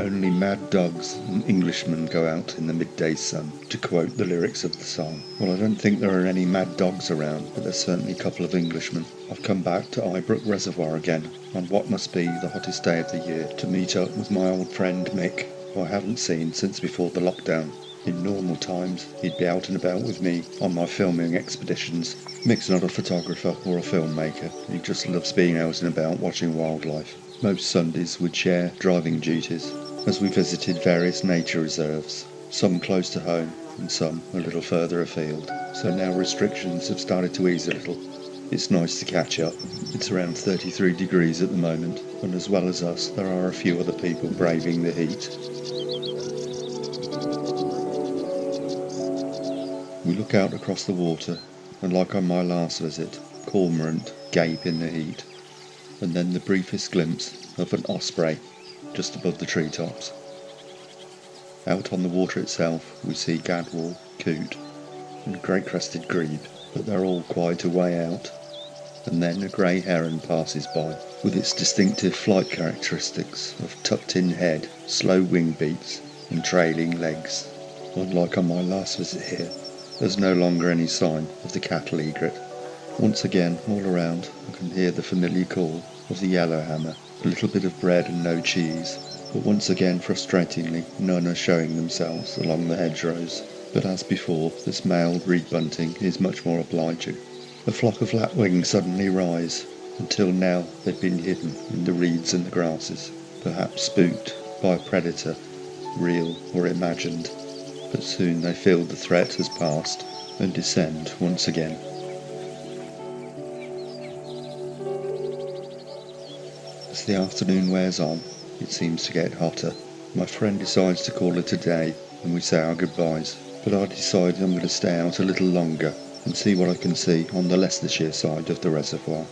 Only mad dogs and Englishmen go out in the midday sun, to quote the lyrics of the song. Well, I don't think there are any mad dogs around, but there's certainly a couple of Englishmen. I've come back to Eyebrook Reservoir again, on what must be the hottest day of the year, to meet up with my old friend Mick, who I haven't seen since before the lockdown. In normal times, he'd be out and about with me on my filming expeditions. Mick's not a photographer or a filmmaker, he just loves being out and about watching wildlife. Most Sundays we'd share driving duties, as we visited various nature reserves, some close to home and some a little further afield. So now restrictions have started to ease a little. It's nice to catch up. It's around 33 degrees at the moment, and as well as us, there are a few other people braving the heat. We look out across the water, and like on my last visit, cormorant gape in the heat, and then the briefest glimpse of an osprey just above the treetops. Out on the water itself we see gadwall, coot and great-crested grebe, but they're all quite a way out, and then a grey heron passes by with its distinctive flight characteristics of tucked-in head, slow wing beats and trailing legs. Unlike on my last visit here, there's no longer any sign of the cattle egret. Once again, all around, I can hear the familiar call of the yellowhammer. A little bit of bread and no cheese, but once again, frustratingly, none are showing themselves along the hedgerows. But as before, this male reed bunting is much more obliging. A flock of lapwings suddenly rise. Until now, they've been hidden in the reeds and the grasses, perhaps spooked by a predator, real or imagined. But soon they feel the threat has passed and descend once again. As the afternoon wears on, it seems to get hotter. My friend decides to call it a day, and we say our goodbyes. But I decide I'm going to stay out a little longer and see what I can see on the Leicestershire side of the reservoir.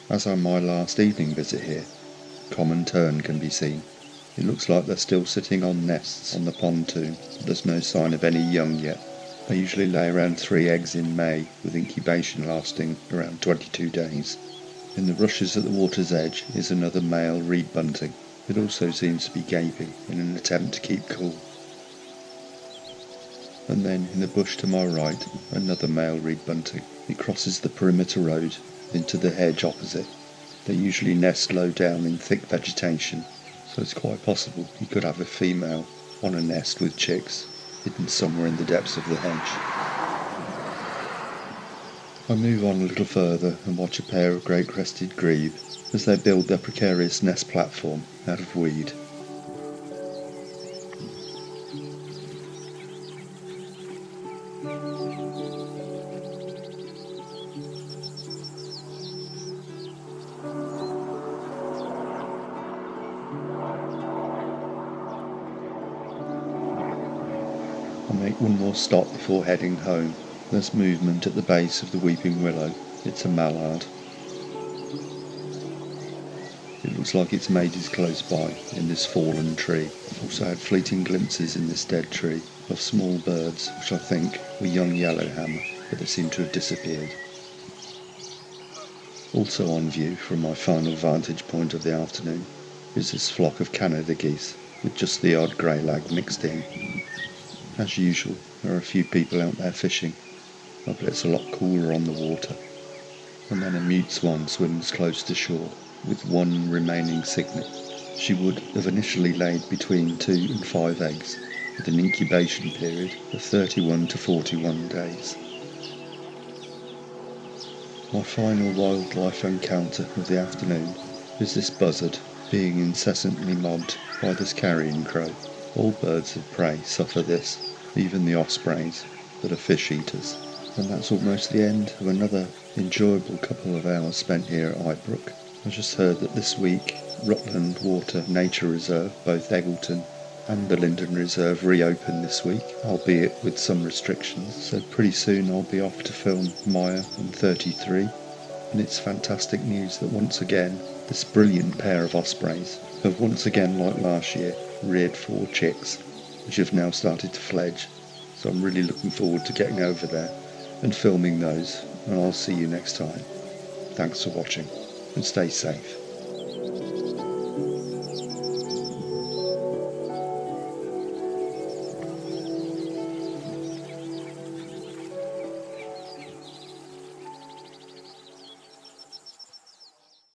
As on my last evening visit here, common tern can be seen. It looks like they're still sitting on nests on the pontoon, but there's no sign of any young yet. They usually lay around 3 eggs in May, with incubation lasting around 22 days. In the rushes at the water's edge is another male reed bunting. It also seems to be gaping in an attempt to keep cool. And then in the bush to my right, another male reed bunting. It crosses the perimeter road into the hedge opposite. They usually nest low down in thick vegetation, so it's quite possible you could have a female on a nest with chicks hidden somewhere in the depths of the hedge. I move on a little further and watch a pair of great-crested grebe as they build their precarious nest platform out of weed. I make one more stop before heading home. There's movement at the base of the weeping willow. It's a mallard. It looks like its mate is close by in this fallen tree. I've also had fleeting glimpses in this dead tree of small birds, which I think were young yellowhammer, but they seem to have disappeared. Also on view from my final vantage point of the afternoon is this flock of Canada geese, with just the odd grey lag mixed in. As usual, there are a few people out there fishing, but it's a lot cooler on the water. And then a mute swan swims close to shore, with one remaining cygnet. She would have initially laid between 2 and 5 eggs, with an incubation period of 31 to 41 days. My final wildlife encounter of the afternoon is this buzzard being incessantly mobbed by this carrion crow. All birds of prey suffer this, even the ospreys that are fish eaters. And that's almost the end of another enjoyable couple of hours spent here at Eyebrook. I just heard that this week Rutland Water Nature Reserve, both Eggleton and the Linden Reserve, reopen this week, albeit with some restrictions. So pretty soon I'll be off to film Maya and 33. And it's fantastic news that once again this brilliant pair of ospreys have once again, like last year, reared 4 chicks, which have now started to fledge. So I'm really looking forward to getting over there and filming those, and I'll see you next time. Thanks for watching, and stay safe.